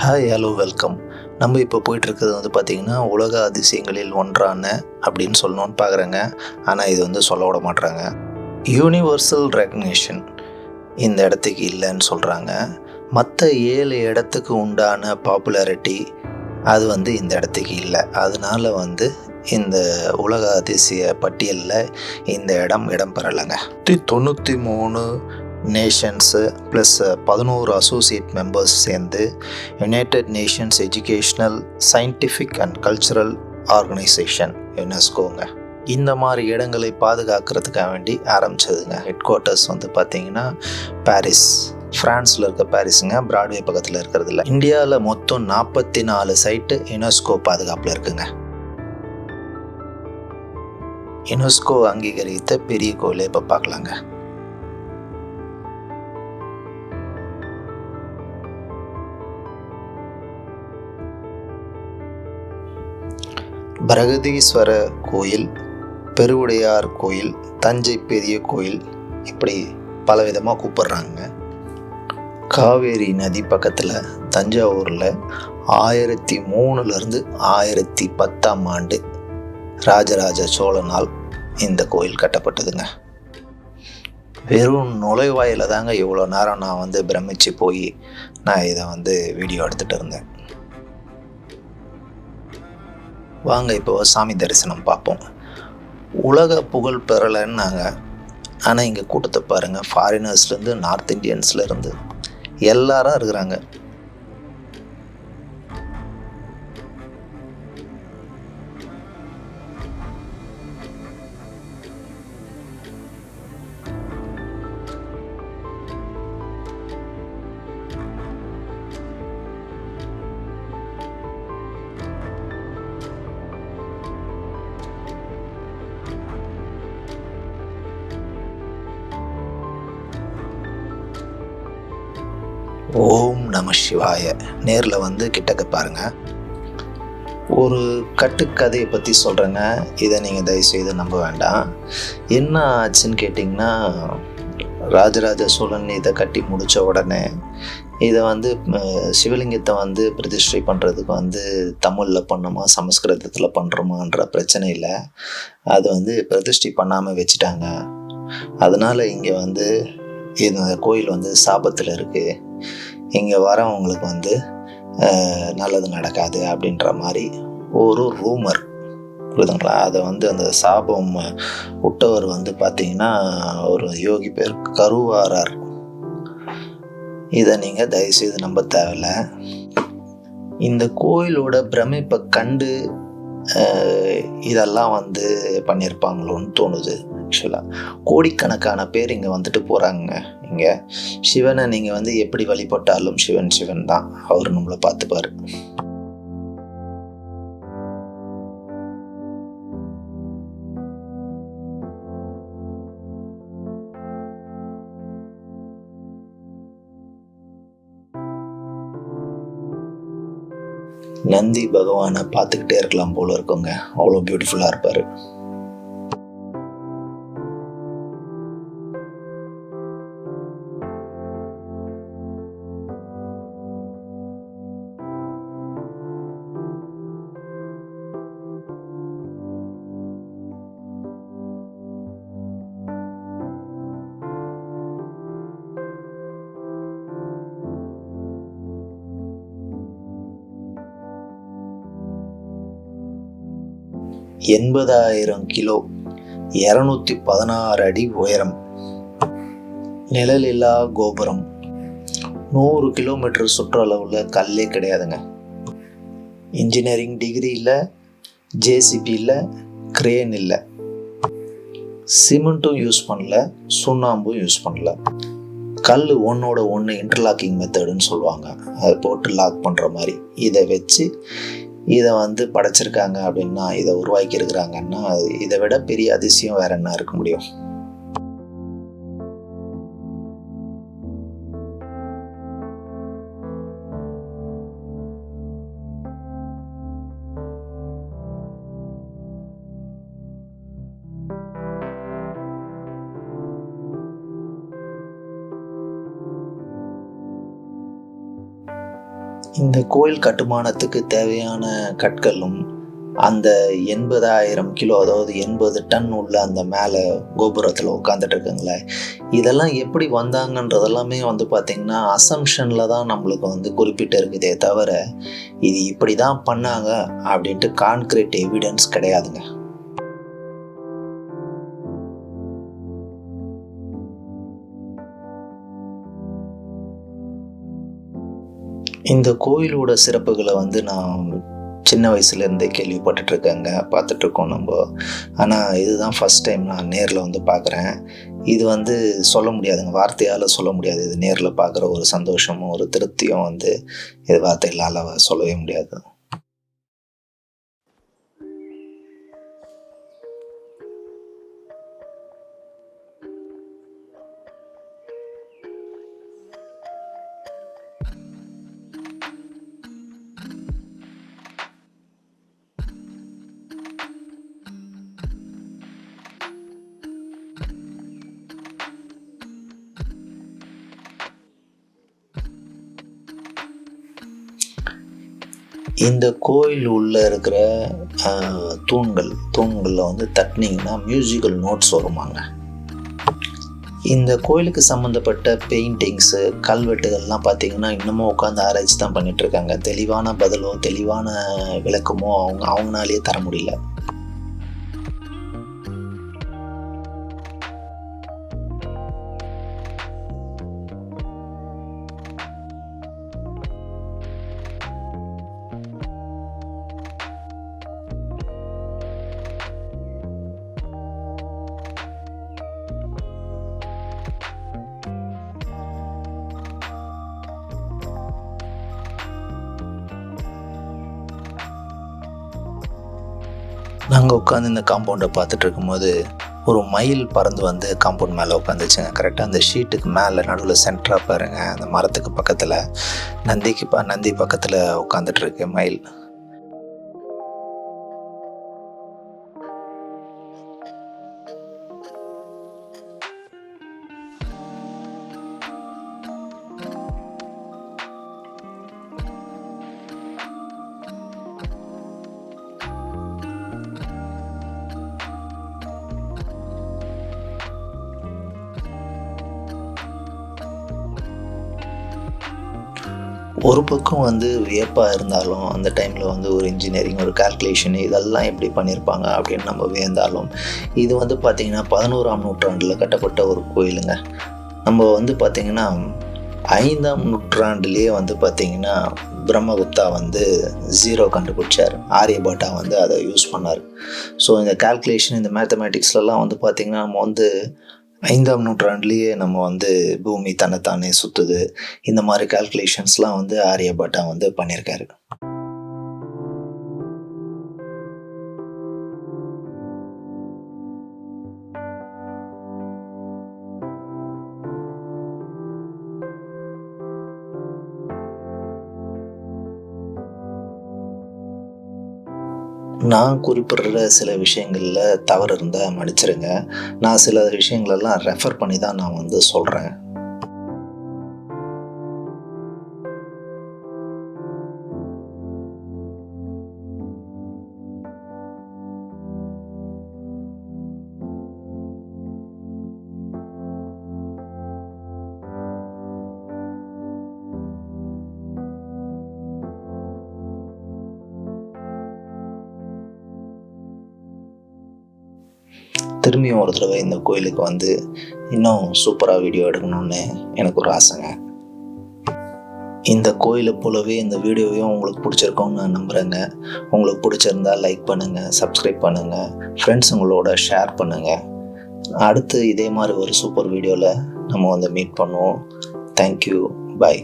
Hi, hello, welcome. நம்ம இப்போ போயிட்டுருக்கிறது பார்த்திங்கன்னா, உலக அதிசயங்களில் ஒன்றான அப்படின்னு சொல்லணும்னு பார்க்குறேங்க. ஆனால் இது சொல்ல விட மாட்றாங்க. யூனிவர்சல் ரெகக்னிஷன் இந்த இடத்துக்கு இல்லைன்னு சொல்கிறாங்க. மற்ற 7 இடத்துக்கு உண்டான பாப்புலாரிட்டி அது இந்த இடத்துக்கு இல்லை. அதனால இந்த உலக அதிசய பட்டியலில் இந்த இடம் பெறலைங்க. 93 நேஷன்ஸு ப்ளஸ் 11 அசோசியேட் மெம்பர்ஸ் சேர்ந்து United Nations Educational Scientific and Cultural Organization யுனெஸ்கோங்க இந்த மாதிரி இடங்களை பாதுகாக்கிறதுக்காக வேண்டி ஆரம்பிச்சதுங்க. ஹெட் குவார்ட்டர்ஸ் பார்த்திங்கன்னா பாரிஸ், ஃப்ரான்ஸில் இருக்க பாரிஸுங்க, பிராட்வே பக்கத்தில் இருக்கிறது இல்லை. இந்தியாவில் மொத்தம் 44 சைட்டு யுனெஸ்கோ பாதுகாப்பில் இருக்குங்க. யுனெஸ்கோ அங்கீகரித்த பெரிய கோயிலை இப்போ பார்க்கலாங்க. பிரகதீஸ்வர கோயில், பெருவுடையார் கோயில், தஞ்சை பெரிய கோயில், இப்படி பலவிதமாக கூப்பிடுறாங்க. காவேரி நதி பக்கத்தில் தஞ்சாவூரில் 1003 1010 ராஜராஜ சோழனால் இந்த கோயில் கட்டப்பட்டதுங்க. வெறும் நுழைவாயில் தாங்க இவ்வளோ நேரம் நான் பிரமிச்சு போய் நான் இதை வீடியோ எடுத்துகிட்டு இருந்தேன். வாங்க இப்போ சாமி தரிசனம் பார்ப்போம். உலக புகழ் பெறலைன்னாங்க, ஆனால் இங்கே கூட்டத்தை பாருங்கள். ஃபாரினர்ஸ்லேருந்து நார்த் இந்தியன்ஸ்லேருந்து எல்லாரும் இருக்கிறாங்க. ஓம் நம சிவாய. நேரில் கிட்டக்க பாருங்கள். ஒரு கட்டுக்கதையை பற்றி சொல்கிறேங்க. இதை நீங்கள் தயவுசெய்து நம்ப வேண்டாம். என்ன ஆச்சுன்னு கேட்டிங்கன்னா, ராஜராஜ சோழன் இதை கட்டி முடித்த உடனே இதை சிவலிங்கத்தை பிரதிஷ்டை பண்ணுறதுக்கு தமிழில் பண்ணுமா சமஸ்கிருதத்தில் பண்ணுறோமான்ற பிரச்சனை இல்லை. அது பிரதிஷ்டை பண்ணாமல் வச்சுட்டாங்க. அதனால் இங்கே இந்த கோயில் சாபத்தில் இருக்குது, இங்கே வரவங்களுக்கு நல்லது நடக்காது அப்படின்ற மாதிரி ஒரு ரூமர் புரியுதுங்களா. அதை அந்த சாபம் விட்டவர் பார்த்திங்கன்னா ஒரு யோகி பேர் கருவாரார். இதை நீங்கள் தயவுசெய்து நம்ப தேவையில்ல. இந்த கோயிலோட பிரமிப்பை கண்டு இதெல்லாம் பண்ணியிருப்பாங்களோன்னு தோணுது. ஆக்சுவலாக கோடிக்கணக்கான பேர் இங்கே போகிறாங்க. இங்கே சிவனை நீங்கள் எப்படி வழிபட்டாலும் சிவன் தான். அவர் நம்மளை பார்த்துப்பார். நந்தி பகவானை பார்த்துக்கிட்டே இருக்கலாம் போல இருக்குங்க. அவ்வளோ பியூட்டிஃபுல்லாக இருப்பார். $80,000 கிலோ, 216 அடி உயரம், நிழலில்லா கோபுரம், 100 கிலோமீட்டர் சுற்றளவில் கல்லே கிடையாதுங்க. இன்ஜினியரிங் டிகிரி இல்லை, ஜேசிபி இல்லை, கிரேன் இல்லை, சிமெண்ட்டும் யூஸ் பண்ணல, சுண்ணாம்பும் யூஸ் பண்ணல. கல் ஒன்றோட ஒன்று இன்டர்லாக்கிங் மெத்தடுன்னு சொல்லுவாங்க. அதை போட்டு லாக் பண்ணுற மாதிரி இதை வச்சு இதை படைச்சிருக்காங்க அப்படின்னா, இதை உருவாக்கி இருக்கிறாங்கன்னா, இதை விட பெரிய அதிசயம் வேற என்ன இருக்க முடியும்? இந்த கோயில் கட்டுமானத்துக்கு தேவையான கற்களும் அந்த 80,000 கிலோ, அதாவது 80 டன் உள்ள அந்த மேலே கோபுரத்தில் உட்காந்துட்டு இருக்குங்களே, இதெல்லாம் எப்படி வந்தாங்கன்றதெல்லாமே பார்த்திங்கன்னா அசம்ஷனில் தான் நம்மளுக்கு குறிப்பிட்டு இருக்குதே தவிர இது இப்படி தான் பண்ணாங்க அப்படின்ட்டு கான்க்ரீட் எவிடன்ஸ் கிடையாதுங்க. இந்த கோயிலோட சிறப்புகளை நான் சின்ன வயசுலேருந்தே கேள்விப்பட்டுட்ருக்கேங்க, பார்த்துட்ருக்கோம் நம்ம. ஆனால் இதுதான் ஃபஸ்ட் டைம் நான் நேரில் பார்க்குறேன். இது சொல்ல முடியாதுங்க, வார்த்தையால் சொல்ல முடியாது. இது நேரில் பார்க்குற ஒரு சந்தோஷமும் ஒரு திருப்தியும் இது வார்த்தைகளால் சொல்லவே முடியாது. இந்த கோயில் உள்ளே இருக்கிற தூண்களில் தட்டினீங்கன்னா மியூசிக்கல் நோட்ஸ் வருமாங்க. இந்த கோயிலுக்கு சம்மந்தப்பட்ட பெயிண்டிங்ஸு, கல்வெட்டுகள்லாம் பார்த்திங்கன்னா இன்னமும் உட்காந்து ஆராய்ச்சி தான் பண்ணிகிட்ருக்காங்க. தெளிவான பதிலோ தெளிவான விளக்கமோ அவங்களாலேயே தர முடியல. நாங்கள் உட்காந்து இந்த காம்பவுண்டை பார்த்துட்டு இருக்கும்போது ஒரு மயில் பறந்து காம்பவுண்ட் மேலே உட்காந்துச்சுங்க. கரெக்டாக அந்த ஷீட்டுக்கு மேலே நடுவில் சென்டராக பாருங்கள், அந்த மரத்துக்கு பக்கத்தில் நந்தி பக்கத்தில் உட்காந்துட்ருக்கு மயில். ஒரு பக்கம் வியப்பாக இருந்தாலும் அந்த டைமில் ஒரு இன்ஜினியரிங், ஒரு கால்குலேஷன் இதெல்லாம் எப்படி பண்ணியிருப்பாங்க அப்படின்னு நம்ம வியந்தாலும், இது பார்த்திங்கன்னா 11ஆம் நூற்றாண்டில் கட்டப்பட்ட ஒரு கோயிலுங்க. நம்ம பார்த்திங்கன்னா 5ஆம் நூற்றாண்டுலேயே பார்த்திங்கன்னா பிரம்மகுப்தா 0 கண்டுபிடிச்சார். ஆரியபட்டா அதை யூஸ் பண்ணார். ஸோ இந்த கால்குலேஷன், இந்த மேத்தமேட்டிக்ஸ்லாம் பார்த்திங்கன்னா நம்ம 5ஆம் நூற்றாண்டுலேயே நம்ம பூமி தன்னைத்தானே சுற்றுது, இந்த மாதிரி கால்குலேஷன்ஸ்லாம் ஆரியபட்டா பண்ணியிருக்காரு. நான் குறிப்பிடுற சில விஷயங்களில் தவறு இருந்தால் மன்னிச்சிருங்க. நான் சில விஷயங்களெல்லாம் ரெஃபர் பண்ணி தான் நான் சொல்கிறேன். திரும்பியும் ஒரு தடவை இந்த கோயிலுக்கு இன்னும் சூப்பராக வீடியோ எடுக்கணும்னு எனக்கு ஒரு ஆசைங்க. இந்த கோயிலை போலவே இந்த வீடியோவையும் உங்களுக்கு பிடிச்சிருக்கோன்னு நான் நம்புகிறேங்க. உங்களுக்கு பிடிச்சிருந்தால் லைக் பண்ணுங்கள், சப்ஸ்கிரைப் பண்ணுங்கள், ஃப்ரெண்ட்ஸுங்களோட ஷேர் பண்ணுங்கள். அடுத்து இதே மாதிரி ஒரு சூப்பர் வீடியோவில் நம்ம மீட் பண்ணுவோம். Thank you, by.